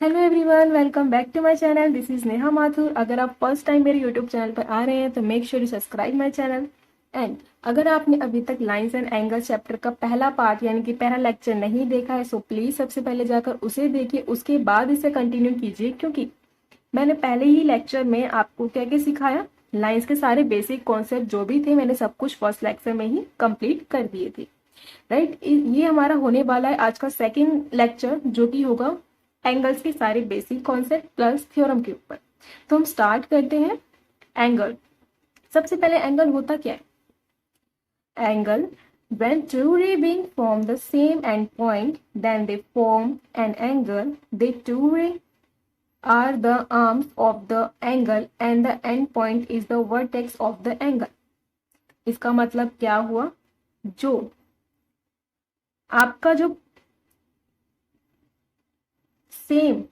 Hello everyone, welcome back to my channel. This is Neha Mathur. अगर आप first time मेरे YouTube channel पर आ रहे हैं तो make sure you subscribe my channel. And अगर आपने अभी तक लाइंस एंड एंगल्स चैप्टर का पहला पार्ट यानी कि पहला लेक्चर नहीं देखा है सो प्लीज सबसे पहले जाकर उसे देखिए, उसके बाद इसे कंटिन्यू कीजिए, क्योंकि मैंने पहले ही लेक्चर में आपको क्या क्या सिखाया। लाइंस के सारे बेसिक कॉन्सेप्ट जो भी थे मैंने सब कुछ फर्स्ट लेक्चर में ही कंप्लीट कर दिए थे। राइट, ये हमारा होने वाला है आज का सेकंड लेक्चर, जो कि होगा एंगल्स के सारे बेसिक कॉन्सेप्ट प्लस थ्योरम के ऊपर। तो हम स्टार्ट करते हैं। एंगल, सबसे पहले एंगल होता क्या है? Angle, when two rays being from the same end point then they form an angle. The two rays are the arms of the angle and the end point is the vertex of the angle. इसका मतलब क्या हुआ? जो आपका जो same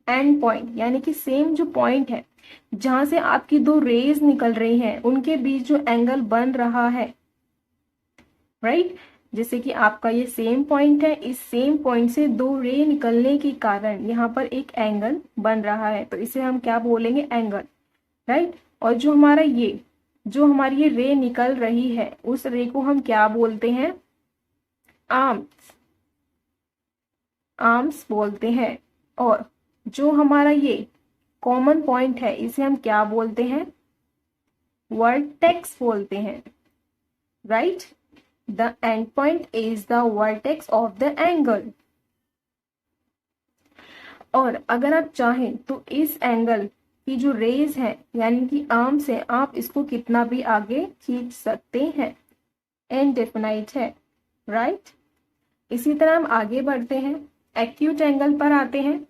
and point यानी कि same जो पॉइंट है जहां से आपकी दो रेज निकल रही हैं उनके बीच जो एंगल बन रहा है, राइट, जैसे कि आपका ये सेम पॉइंट है, इस सेम पॉइंट से दो रे निकलने के कारण यहाँ पर एक एंगल बन रहा है, तो इसे हम क्या बोलेंगे? Angle, right. और जो हमारा ये जो हमारी ये रे निकल रही है उस रे को हम क्या बोलते हैं? आर्म्स, आर्म्स बोलते हैं। और जो हमारा ये कॉमन पॉइंट है इसे हम क्या बोलते हैं? वर्टेक्स बोलते हैं, right. The end point is the vertex of the angle. और अगर आप चाहें तो इस एंगल की जो रेज है यानी कि आर्म्स है, आप इसको कितना भी आगे खींच सकते हैं, इनडेफिनाइट है, राइट। इसी तरह हम आगे बढ़ते हैं, एक्यूट एंगल पर आते हैं।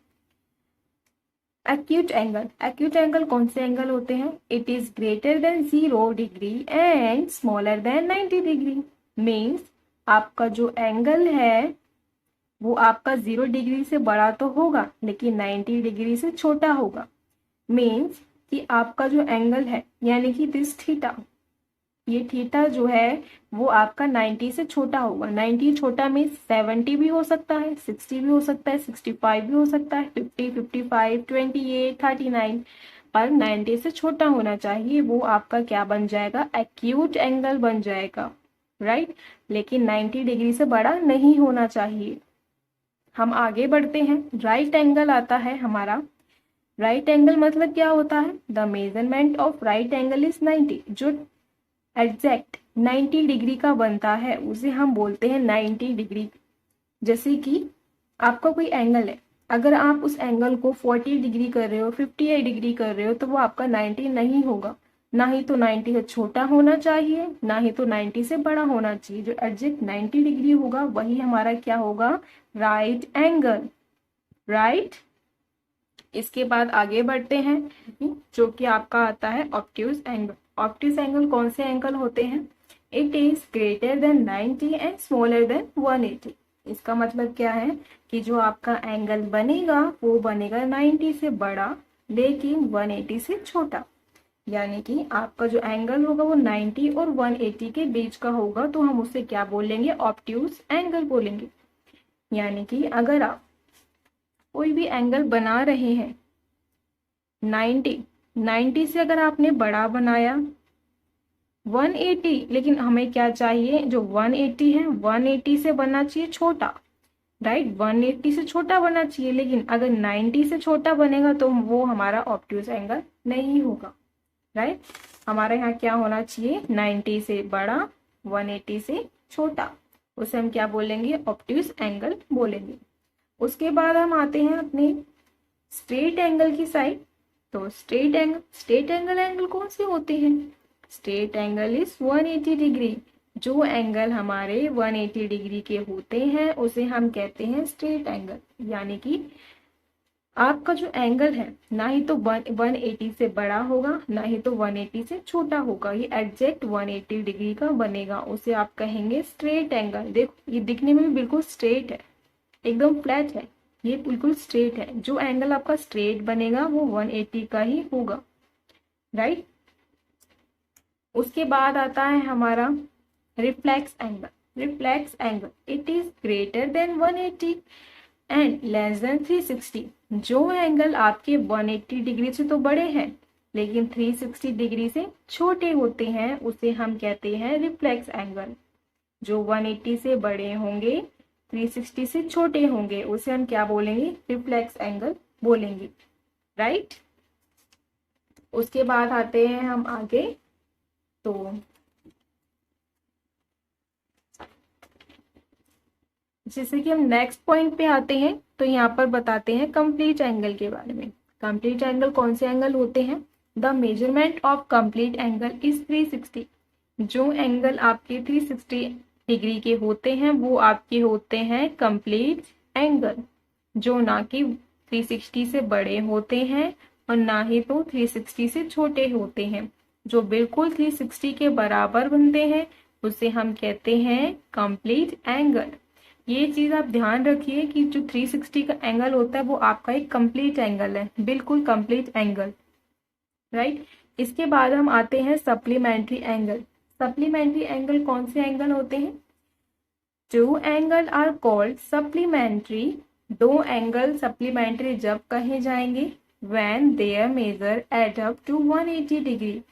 एक्यूट एंगल, एक्यूट एंगल कौन से एंगल होते हैं? It is greater than 0 degree and smaller than 90 degree. Means आपका जो एंगल है वो आपका 0 डिग्री से बड़ा तो होगा लेकिन 90 डिग्री से छोटा होगा। मीन्स कि आपका जो एंगल है यानी कि दिस थीटा, ये थीटा जो है वो आपका 90 से छोटा होगा। 90 छोटा में 70 भी हो सकता है, 60 भी हो सकता है, 65 भी हो सकता है, 50, 55, 28, 39, पर 90 से छोटा होना चाहिए। वो आपका क्या बन जाएगा? एक्यूट एंगल बन जाएगा, राइट। लेकिन 90 डिग्री से बड़ा नहीं होना चाहिए। हम आगे बढ़ते हैं, राइट एंगल आता है हमारा। राइट एंगल मतलब क्या होता है? The measurement of right angle is 90। जो एग्जैक्ट 90 डिग्री का बनता है उसे हम बोलते हैं 90 डिग्री। जैसे कि आपका कोई एंगल है, अगर आप उस एंगल को 40 डिग्री कर रहे हो, 58 डिग्री कर रहे हो, तो वो आपका 90 नहीं होगा। ना ही तो 90 से छोटा होना चाहिए, ना ही तो 90 से बड़ा होना चाहिए। जो एग्जैक्ट 90 डिग्री होगा वही हमारा क्या होगा? Right angle, right. इसके बाद आगे बढ़ते हैं, जो कि आपका आता है ऑब्ट्यूज एंगल। ऑब्ट्यूज एंगल कौन से एंगल होते हैं? It is greater than 90 and smaller than 180। इसका मतलब क्या है कि जो आपका एंगल बनेगा वो बनेगा 90 से बड़ा लेकिन 180 से छोटा। यानी कि आपका जो एंगल होगा वो 90 और 180 के बीच का होगा, तो हम उसे क्या बोलेंगे? ऑब्ट्यूज एंगल बोलेंगे। यानी कि अगर आप कोई भी एंगल बना रहे हैं 90 से अगर आपने बड़ा बनाया 180, लेकिन हमें क्या चाहिए? जो 180 है 180 से बनना चाहिए छोटा, राइट। 180 से छोटा बनना चाहिए, लेकिन अगर 90 से छोटा बनेगा तो वो हमारा ऑब्ट्यूज एंगल नहीं होगा, राइट। हमारे यहाँ क्या होना चाहिए? 90 से बड़ा, 180 से छोटा, उसे हम क्या बोलेंगे? ऑब्ट्यूज एंगल बोलेंगे। उसके बाद हम आते हैं अपने स्ट्रेट एंगल की साइड। तो स्ट्रेट एंगल कौन से होते हैं? Straight angle is 180 degree. जो एंगल हमारे 180 डिग्री के होते हैं उसे हम कहते हैं स्ट्रेट एंगल। यानी कि आपका जो एंगल है ना ही तो 180 से बड़ा होगा ना ही तो 180 से छोटा होगा, ये एग्जैक्ट 180 डिग्री का बनेगा, उसे आप कहेंगे स्ट्रेट एंगल। देखो ये दिखने में भी बिल्कुल स्ट्रेट है, एकदम फ्लैट है, ये बिल्कुल स्ट्रेट है। जो एंगल आपका स्ट्रेट बनेगा वो 180 का ही होगा, राइट। उसके बाद आता है हमारा reflex angle. Reflex angle, it is greater than 180 and less than 360। जो एंगल आपके 180 डिग्री से तो बड़े हैं लेकिन 360 डिग्री से छोटे होते हैं उसे हम कहते हैं रिफ्लेक्स एंगल। जो 180 से बड़े होंगे 360 से छोटे होंगे उसे हम क्या बोलेंगे, रिफ्लेक्स एंगल बोलेंगे, राइट। उसके बाद आते हैं हम आगे, तो जैसे कि हम नेक्स्ट पॉइंट पे आते हैं तो यहाँ पर बताते हैं कंप्लीट एंगल के बारे में। कंप्लीट एंगल कौन से एंगल होते हैं? The measurement of complete angle is 360। जो एंगल आपके 360 डिग्री के होते हैं वो आपके होते हैं कंप्लीट एंगल, जो ना कि 360 से बड़े होते हैं और ना ही तो 360 से छोटे होते हैं। जो बिल्कुल 360 के बराबर बनते हैं उसे हम कहते हैं कंप्लीट एंगल। ये चीज आप ध्यान रखिए कि जो 360 का एंगल होता है वो आपका एक कंप्लीट एंगल है, बिल्कुल कंप्लीट एंगल, राइट। इसके बाद हम आते हैं सप्लीमेंट्री एंगल। सप्लीमेंट्री एंगल कौन से एंगल होते हैं? Two angle are called supplementary. दो एंगल सप्लीमेंट्री जब कहे जाएंगे when there measure add up to 180 degree.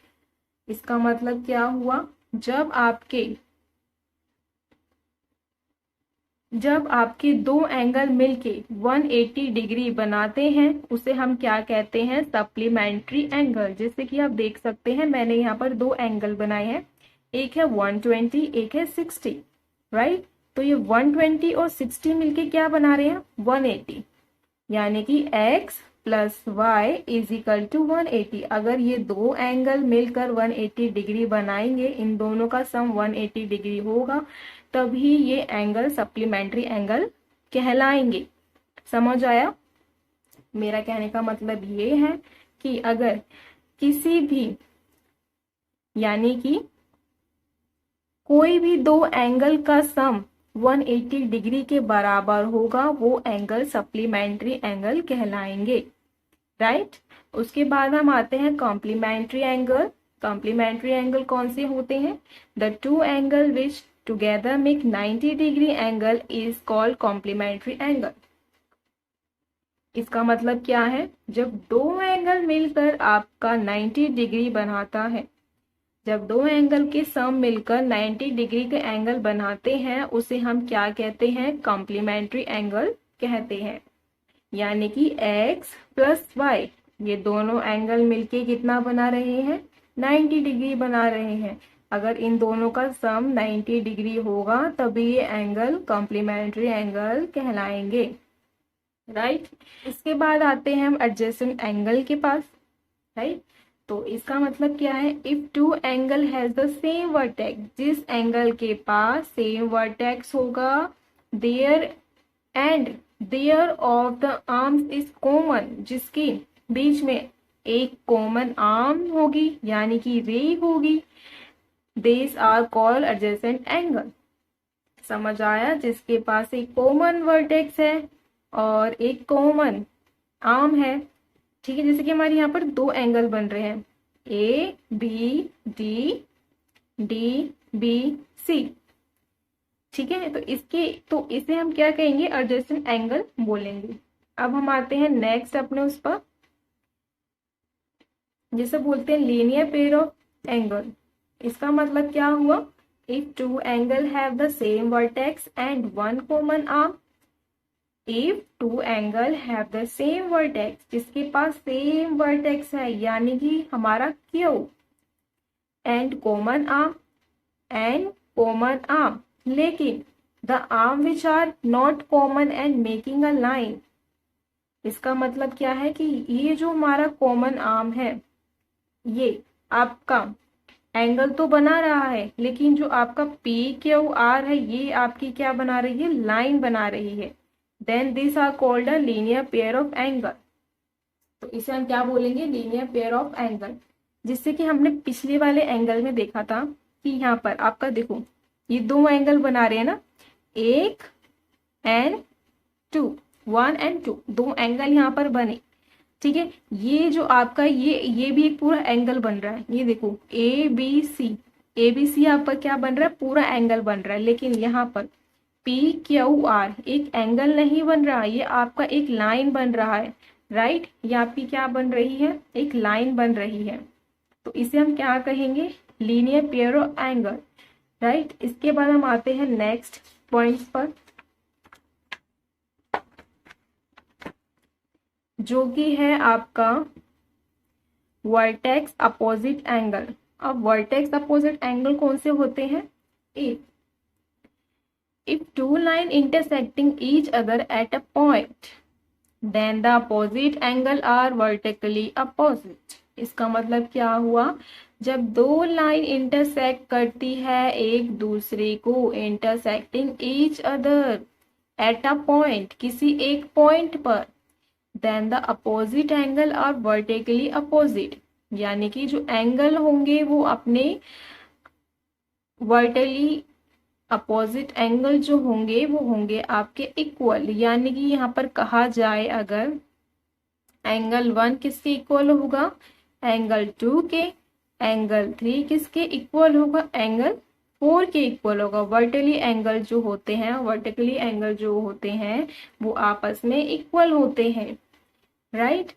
इसका मतलब क्या हुआ? जब आपके दो एंगल मिलके 180 डिग्री बनाते हैं उसे हम क्या कहते हैं, सप्लीमेंट्री एंगल। जैसे कि आप देख सकते हैं मैंने यहाँ पर दो एंगल बनाए हैं, एक है 120 एक है 60, राइट। तो ये 120 और 60 मिलके क्या बना रहे हैं, 180, यानी कि x plus Y is equal to 180। अगर ये दो एंगल मिलकर 180 डिग्री बनाएंगे, इन दोनों का सम 180 डिग्री होगा, तभी ये एंगल सप्लीमेंट्री एंगल कहलाएंगे। समझ आया? मेरा कहने का मतलब ये है कि अगर किसी भी, यानी कि कोई भी दो एंगल का सम 180 डिग्री के बराबर होगा वो एंगल सप्लीमेंट्री एंगल कहलाएंगे, राइट। उसके बाद हम आते हैं कॉम्प्लीमेंट्री एंगल। कॉम्प्लीमेंट्री एंगल कौन से होते हैं? The two angle which together make 90 degree angle is called complementary angle. इसका मतलब क्या है? जब दो एंगल मिलकर आपका 90 डिग्री बनाता है, जब दो एंगल के सम मिलकर 90 डिग्री के एंगल बनाते हैं उसे हम क्या कहते हैं, कॉम्प्लीमेंट्री एंगल कहते हैं। यानी कि x प्लस वाई, ये दोनों एंगल मिलके कितना बना रहे हैं, 90 डिग्री बना रहे हैं। अगर इन दोनों का सम 90 डिग्री होगा तभी ये एंगल कॉम्प्लीमेंट्री एंगल कहलाएंगे, राइट। इसके बाद आते हैं हम एडजेसेंट एंगल के पास, राइट। तो इसका मतलब क्या है, if two angle has the same vertex, जिस एंगल के पास सेम वर्टेक्स होगा, their end their of the arms is common, जिसके बीच में एक कॉमन आर्म होगी यानी कि रे होगी, these are called adjacent angle। समझ आया? जिसके पास एक कॉमन वर्टेक्स है और एक कॉमन आर्म है, ठीक है। जैसे कि हमारे यहाँ पर दो एंगल बन रहे हैं A B D, D B C, ठीक है। तो इसे हम क्या कहेंगे, एडजेसेंट एंगल बोलेंगे। अब हम आते हैं नेक्स्ट अपने उस पर, जैसे बोलते हैं लीनियर पेयर ऑफ एंगल। इसका मतलब क्या हुआ, if two angle have the same vertex and one common arm. If two angle have the same vertex, जिसके पास सेम वर्टेक्स है यानी कि हमारा क्यू, एंड कॉमन आर्म, लेकिन the arm which are not common and making a line. इसका मतलब क्या है कि ये जो हमारा कॉमन आर्म है ये आपका एंगल तो बना रहा है, लेकिन जो आपका पी क्यू आर है ये आपकी क्या बना रही है, लाइन बना रही है। Then this are called a linear pair of angle. तो इसे हम क्या बोलेंगे, लीनियर पेयर ऑफ एंगल। जिससे कि हमने पिछले वाले एंगल में देखा था कि यहाँ पर आपका देखो ये दो एंगल बना रहे हैं ना, एक एंड टू, 1 and 2, दो एंगल यहाँ पर बने, ठीक है। ये जो आपका ये भी एक पूरा एंगल बन रहा है, ये देखो ए बी सी यहाँ पर क्या बन रहा है, पूरा एंगल बन रहा है। लेकिन यहाँ पर PQR एक एंगल नहीं बन रहा, ये आपका एक लाइन बन रहा है, राइट। ये आपकी क्या बन रही है, एक लाइन बन रही है, तो इसे हम क्या कहेंगे, linear pair of angle, right. इसके बाद हम आते हैं नेक्स्ट पॉइंट पर, जो कि है आपका वर्टेक्स अपोजिट एंगल। अब वर्टेक्स अपोजिट एंगल कौन से होते हैं, if two line intersecting each other at a point then the opposite angle are vertically opposite। इसका मतलब क्या हुआ, जब दो लाइन इंटरसेक्ट करती है एक दूसरे को, intersecting each other at a point, किसी एक पॉइंट पर, then the opposite angle are vertically opposite, यानी कि जो एंगल होंगे वो अपने वर्टिकली अपोजिट एंगल जो होंगे वो होंगे आपके इक्वल। यानी कि यहाँ पर कहा जाए अगर एंगल 1 किसके इक्वल होगा, एंगल 2 के, एंगल 3 किसके इक्वल होगा, एंगल 4 के इक्वल होगा। वर्टिकली एंगल जो होते हैं वो आपस में इक्वल होते हैं, राइट।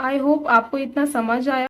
आई होप आपको इतना समझ आया।